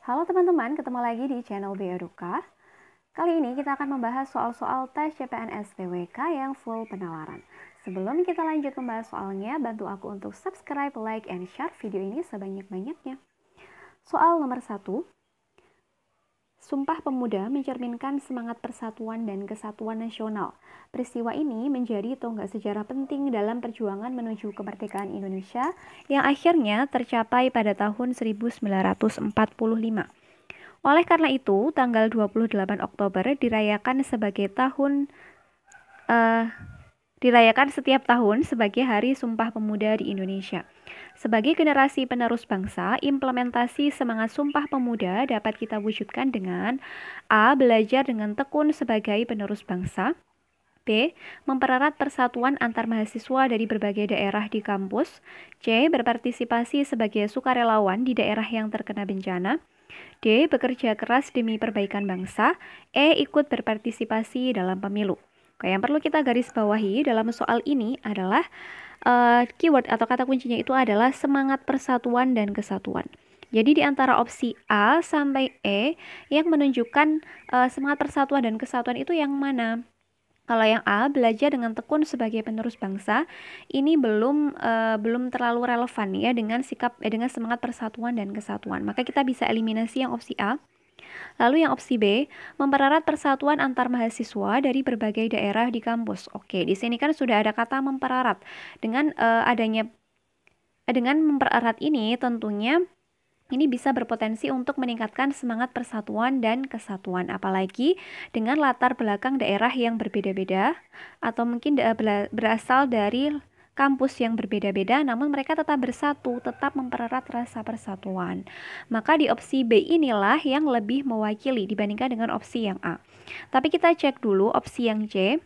Halo teman-teman, ketemu lagi di channel Beeduka. Kali ini kita akan membahas soal-soal tes CPNS TWK yang full penalaran. Sebelum kita lanjut membahas soalnya, bantu aku untuk subscribe, like, and share video ini sebanyak-banyaknya. Soal nomor 1. Sumpah Pemuda mencerminkan semangat persatuan dan kesatuan nasional. Peristiwa ini menjadi tonggak sejarah penting dalam perjuangan menuju kemerdekaan Indonesia yang akhirnya tercapai pada tahun 1945. Oleh karena itu, tanggal 28 Oktober dirayakan setiap tahun sebagai Hari Sumpah Pemuda di Indonesia. Sebagai generasi penerus bangsa, implementasi semangat Sumpah Pemuda dapat kita wujudkan dengan A. Belajar dengan tekun sebagai penerus bangsa, B. Mempererat persatuan antar mahasiswa dari berbagai daerah di kampus, C. Berpartisipasi sebagai sukarelawan di daerah yang terkena bencana, D. Bekerja keras demi perbaikan bangsa, E. Ikut berpartisipasi dalam pemilu. Oke, yang perlu kita garis bawahi dalam soal ini adalah keyword atau kata kuncinya itu adalah semangat persatuan dan kesatuan. Jadi di antara opsi A sampai E yang menunjukkan semangat persatuan dan kesatuan itu yang mana? Kalau yang A, belajar dengan tekun sebagai penerus bangsa, ini belum terlalu relevan ya dengan dengan semangat persatuan dan kesatuan. Maka kita bisa eliminasi yang opsi A. Lalu yang opsi B, mempererat persatuan antar mahasiswa dari berbagai daerah di kampus. Oke, di sini kan sudah ada kata mempererat. Dengan mempererat ini tentunya ini bisa berpotensi untuk meningkatkan semangat persatuan dan kesatuan, apalagi dengan latar belakang daerah yang berbeda-beda atau mungkin berasal dari kampus yang berbeda-beda, namun mereka tetap bersatu, tetap mempererat rasa persatuan. Maka di opsi B inilah yang lebih mewakili dibandingkan dengan opsi yang A. Tapi kita cek dulu opsi yang C.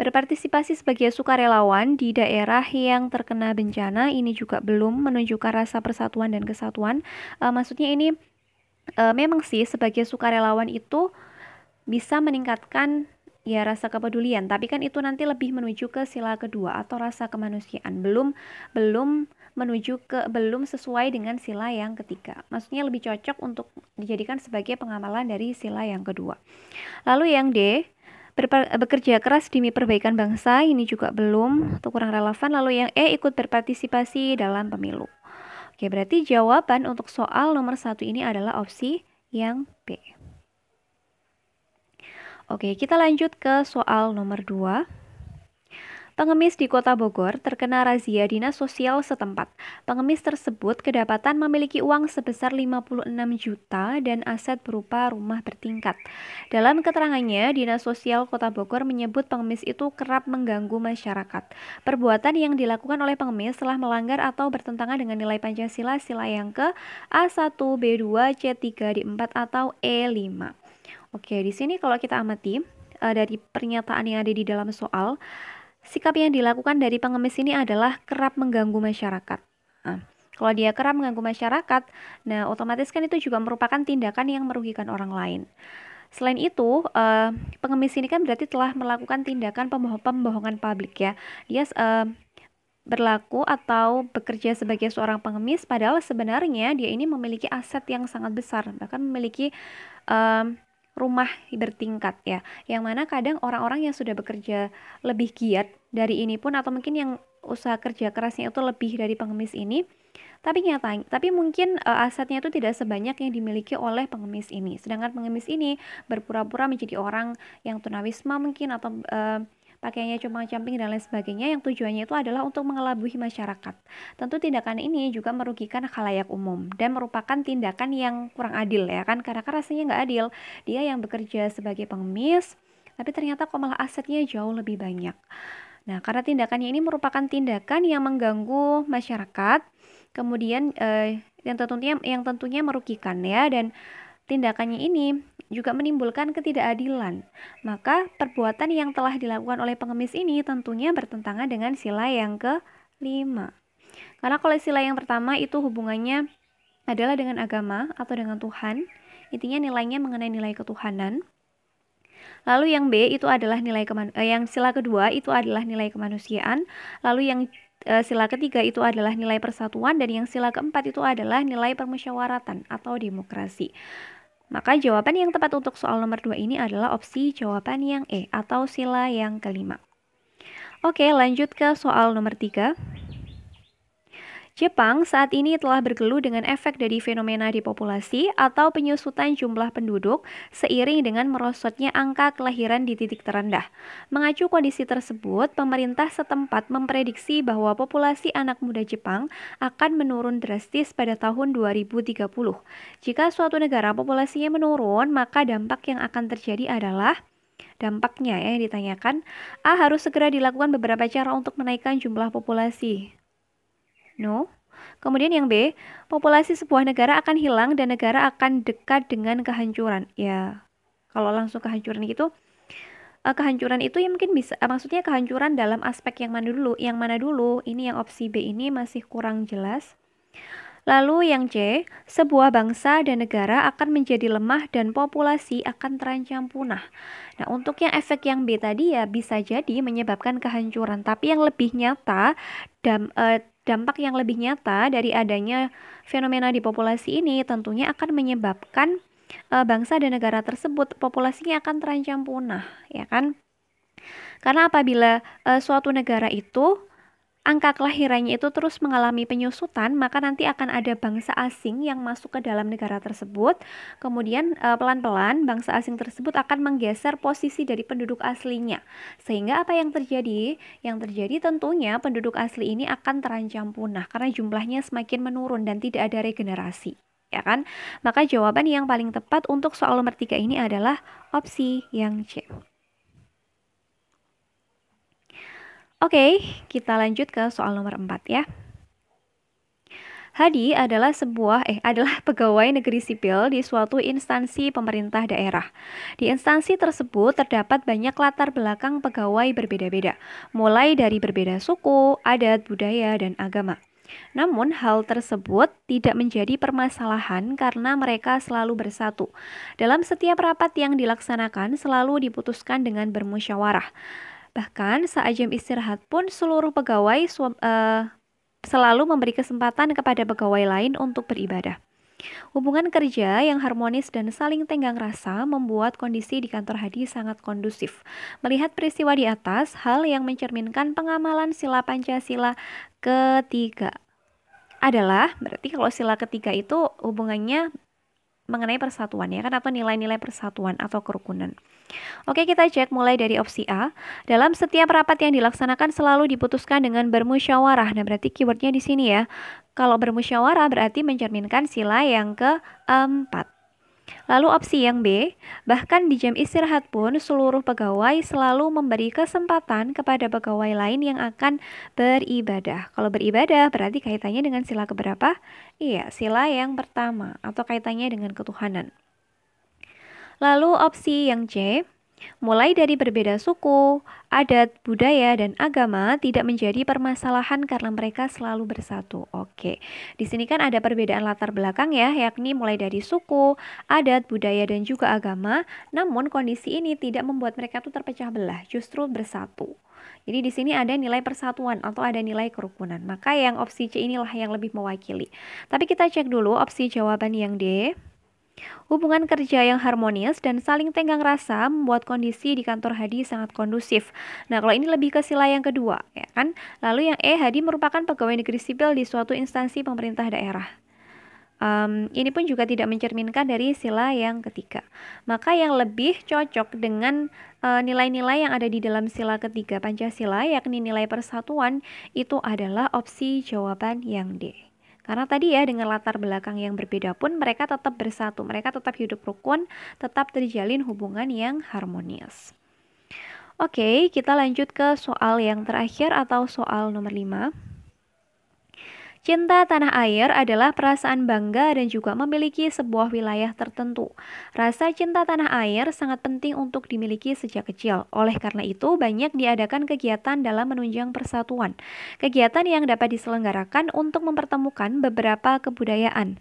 Berpartisipasi sebagai sukarelawan di daerah yang terkena bencana, ini juga belum menunjukkan rasa persatuan dan kesatuan. Maksudnya ini memang sih sebagai sukarelawan itu bisa meningkatkan ya rasa kepedulian, tapi kan itu nanti lebih menuju ke sila kedua atau rasa kemanusiaan, belum sesuai dengan sila yang ketiga. Maksudnya lebih cocok untuk dijadikan sebagai pengamalan dari sila yang kedua. Lalu yang D, bekerja keras demi perbaikan bangsa, ini juga belum atau kurang relevan. Lalu yang E, ikut berpartisipasi dalam pemilu. Oke, berarti jawaban untuk soal nomor 1 ini adalah opsi yang B. Oke, kita lanjut ke soal nomor 2. Pengemis di Kota Bogor terkena razia dinas sosial setempat. Pengemis tersebut kedapatan memiliki uang sebesar 56 juta dan aset berupa rumah bertingkat. Dalam keterangannya, Dinas Sosial Kota Bogor menyebut pengemis itu kerap mengganggu masyarakat. Perbuatan yang dilakukan oleh pengemis telah melanggar atau bertentangan dengan nilai Pancasila sila yang ke A1, B2, C3, D4 atau E5. Oke, di sini kalau kita amati dari pernyataan yang ada di dalam soal, sikap yang dilakukan dari pengemis ini adalah kerap mengganggu masyarakat. Nah, kalau dia kerap mengganggu masyarakat, nah otomatis kan itu juga merupakan tindakan yang merugikan orang lain. Selain itu, pengemis ini kan berarti telah melakukan tindakan pembohongan publik ya. Dia berlaku atau bekerja sebagai seorang pengemis, padahal sebenarnya dia ini memiliki aset yang sangat besar, bahkan memiliki rumah bertingkat ya, yang mana kadang orang-orang yang sudah bekerja lebih giat dari ini pun atau mungkin yang usaha kerja kerasnya itu lebih dari pengemis ini, tapi mungkin asetnya itu tidak sebanyak yang dimiliki oleh pengemis ini, sedangkan pengemis ini berpura-pura menjadi orang yang tunawisma mungkin atau pakaiannya compang-camping dan lain sebagainya, yang tujuannya itu adalah untuk mengelabui masyarakat. Tentu tindakan ini juga merugikan khalayak umum dan merupakan tindakan yang kurang adil ya kan, karena rasanya nggak adil. Dia yang bekerja sebagai pengemis, tapi ternyata kok malah asetnya jauh lebih banyak. Nah, karena tindakannya ini merupakan tindakan yang mengganggu masyarakat, kemudian yang tentunya merugikan ya, dan tindakannya ini juga menimbulkan ketidakadilan. Maka perbuatan yang telah dilakukan oleh pengemis ini tentunya bertentangan dengan sila yang ke-5. Karena kalau sila yang pertama itu hubungannya adalah dengan agama atau dengan Tuhan, intinya nilainya mengenai nilai ketuhanan. Lalu yang B itu adalah yang sila kedua itu adalah nilai kemanusiaan. Lalu yang sila ketiga itu adalah nilai persatuan dan yang sila keempat itu adalah nilai permusyawaratan atau demokrasi. Maka jawaban yang tepat untuk soal nomor 2 ini adalah opsi jawaban yang E atau sila yang kelima. Oke, lanjut ke soal nomor 3. Jepang saat ini telah bergelut dengan efek dari fenomena depopulasi atau penyusutan jumlah penduduk seiring dengan merosotnya angka kelahiran di titik terendah. Mengacu kondisi tersebut, pemerintah setempat memprediksi bahwa populasi anak muda Jepang akan menurun drastis pada tahun 2030. Jika suatu negara populasinya menurun, maka dampak yang akan terjadi adalah dampaknya yang ditanyakan, A. Harus segera dilakukan beberapa cara untuk menaikkan jumlah populasi. No. Kemudian yang B, populasi sebuah negara akan hilang dan negara akan dekat dengan kehancuran. Ya, kalau langsung kehancuran gitu, kehancuran itu ya mungkin bisa, maksudnya kehancuran dalam aspek yang mana dulu? Yang mana dulu? Ini yang opsi B ini masih kurang jelas. Lalu yang C, sebuah bangsa dan negara akan menjadi lemah dan populasi akan terancam punah. Nah, untuk yang efek yang B tadi ya bisa jadi menyebabkan kehancuran, tapi yang lebih nyata dampak yang lebih nyata dari adanya fenomena di populasi ini tentunya akan menyebabkan bangsa dan negara tersebut populasinya akan terancam punah, ya kan? Karena apabila suatu negara itu angka kelahirannya itu terus mengalami penyusutan, maka nanti akan ada bangsa asing yang masuk ke dalam negara tersebut. Kemudian pelan-pelan bangsa asing tersebut akan menggeser posisi dari penduduk aslinya. Sehingga apa yang terjadi? Yang terjadi tentunya penduduk asli ini akan terancam punah karena jumlahnya semakin menurun dan tidak ada regenerasi. Ya kan? Maka jawaban yang paling tepat untuk soal nomor 3 ini adalah opsi yang C. Oke, kita lanjut ke soal nomor 4 ya. Hadi adalah adalah pegawai negeri sipil di suatu instansi pemerintah daerah. Di instansi tersebut terdapat banyak latar belakang pegawai berbeda-beda, mulai dari berbeda suku, adat, budaya, dan agama. Namun hal tersebut tidak menjadi permasalahan karena mereka selalu bersatu. Dalam setiap rapat yang dilaksanakan selalu diputuskan dengan bermusyawarah. Bahkan saat jam istirahat pun seluruh pegawai selalu memberi kesempatan kepada pegawai lain untuk beribadah. Hubungan kerja yang harmonis dan saling tenggang rasa membuat kondisi di kantor Hadi sangat kondusif. Melihat peristiwa di atas, hal yang mencerminkan pengamalan sila Pancasila ketiga adalah, berarti kalau sila ketiga itu hubungannya mengenai persatuan ya kan, atau nilai-nilai persatuan atau kerukunan. Oke, kita cek mulai dari opsi A. Dalam setiap rapat yang dilaksanakan selalu diputuskan dengan bermusyawarah. Nah, berarti keywordnya di sini ya. Kalau bermusyawarah berarti mencerminkan sila yang keempat. Lalu opsi yang B, bahkan di jam istirahat pun seluruh pegawai selalu memberi kesempatan kepada pegawai lain yang akan beribadah. Kalau beribadah berarti kaitannya dengan sila keberapa? Iya, sila yang pertama atau kaitannya dengan ketuhanan. Lalu opsi yang C, mulai dari berbeda suku, adat, budaya, dan agama tidak menjadi permasalahan karena mereka selalu bersatu. Oke, di sini kan ada perbedaan latar belakang ya, yakni mulai dari suku, adat, budaya, dan juga agama. Namun kondisi ini tidak membuat mereka tuh terpecah belah, justru bersatu. Jadi di sini ada nilai persatuan atau ada nilai kerukunan. Maka yang opsi C inilah yang lebih mewakili. Tapi kita cek dulu opsi jawaban yang D. Hubungan kerja yang harmonis dan saling tenggang rasa membuat kondisi di kantor Hadi sangat kondusif. Nah, kalau ini lebih ke sila yang kedua, ya kan? Lalu yang E, Hadi merupakan pegawai negeri sipil di suatu instansi pemerintah daerah. Ini pun juga tidak mencerminkan dari sila yang ketiga. Maka yang lebih cocok dengan nilai-nilai yang ada di dalam sila ketiga Pancasila, yakni nilai persatuan, itu adalah opsi jawaban yang D. Karena tadi ya dengan latar belakang yang berbeda pun mereka tetap bersatu, mereka tetap hidup rukun, tetap terjalin hubungan yang harmonis. Oke, kita lanjut ke soal yang terakhir atau soal nomor 5. Cinta tanah air adalah perasaan bangga dan juga memiliki sebuah wilayah tertentu. Rasa cinta tanah air sangat penting untuk dimiliki sejak kecil. Oleh karena itu, banyak diadakan kegiatan dalam menunjang persatuan. Kegiatan yang dapat diselenggarakan untuk mempertemukan beberapa kebudayaan.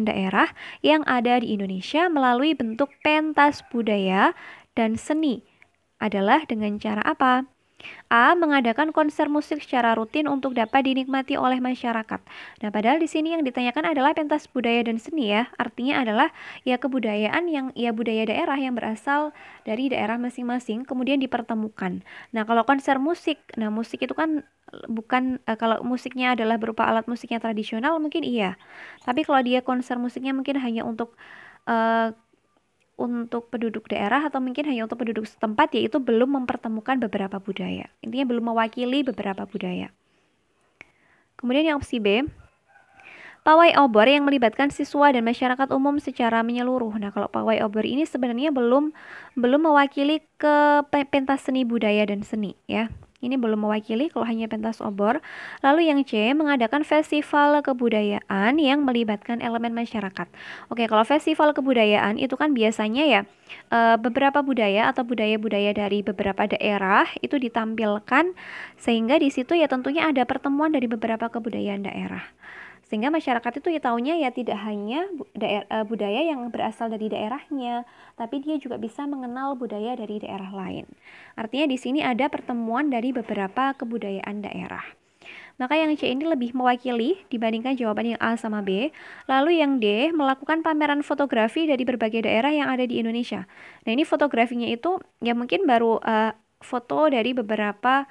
Daerah yang ada di Indonesia melalui bentuk pentas budaya dan seni adalah dengan cara apa? A. Mengadakan konser musik secara rutin untuk dapat dinikmati oleh masyarakat. Nah, padahal di sini yang ditanyakan adalah pentas budaya dan seni ya. Artinya adalah ya kebudayaan yang ya budaya daerah yang berasal dari daerah masing-masing kemudian dipertemukan. Nah, kalau konser musik, nah musik itu kan bukan kalau musiknya adalah berupa alat musiknya tradisional mungkin iya. Tapi kalau dia konser musiknya mungkin hanya uh, untuk penduduk daerah atau mungkin hanya untuk penduduk setempat, yaitu belum mempertemukan beberapa budaya. Intinya belum mewakili beberapa budaya. Kemudian yang opsi B, pawai obor yang melibatkan siswa dan masyarakat umum secara menyeluruh. Nah, kalau pawai obor ini sebenarnya belum mewakili ke pentas seni budaya dan seni ya. Ini belum mewakili kalau hanya pentas obor. Lalu yang C, mengadakan festival kebudayaan yang melibatkan elemen masyarakat. Oke, kalau festival kebudayaan itu kan biasanya ya beberapa budaya atau budaya-budaya dari beberapa daerah itu ditampilkan sehingga di situ ya tentunya ada pertemuan dari beberapa kebudayaan daerah. Sehingga masyarakat itu ya taunya ya tidak hanya budaya yang berasal dari daerahnya, tapi dia juga bisa mengenal budaya dari daerah lain. Artinya di sini ada pertemuan dari beberapa kebudayaan daerah. Maka yang C ini lebih mewakili dibandingkan jawaban yang A sama B. Lalu yang D, melakukan pameran fotografi dari berbagai daerah yang ada di Indonesia. Nah, ini fotografinya itu ya mungkin baru foto dari beberapa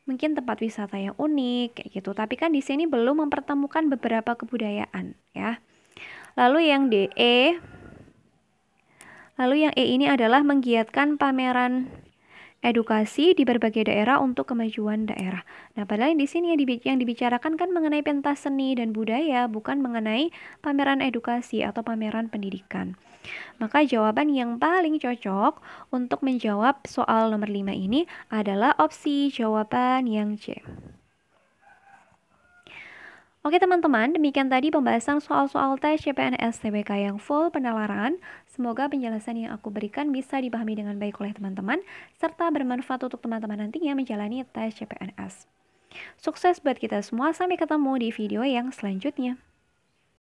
mungkin tempat wisata yang unik kayak gitu. Tapi kan di sini belum mempertemukan beberapa kebudayaan ya. Lalu yang E ini adalah menggiatkan pameran edukasi di berbagai daerah untuk kemajuan daerah. Nah, padahal di sini yang dibicarakan kan mengenai pentas seni dan budaya, bukan mengenai pameran edukasi atau pameran pendidikan. Maka jawaban yang paling cocok untuk menjawab soal nomor 5 ini adalah opsi jawaban yang C. Oke teman-teman, demikian tadi pembahasan soal-soal tes CPNS TBK yang full penalaran. Semoga penjelasan yang aku berikan bisa dipahami dengan baik oleh teman-teman, serta bermanfaat untuk teman-teman nantinya menjalani tes CPNS. Sukses buat kita semua, sampai ketemu di video yang selanjutnya.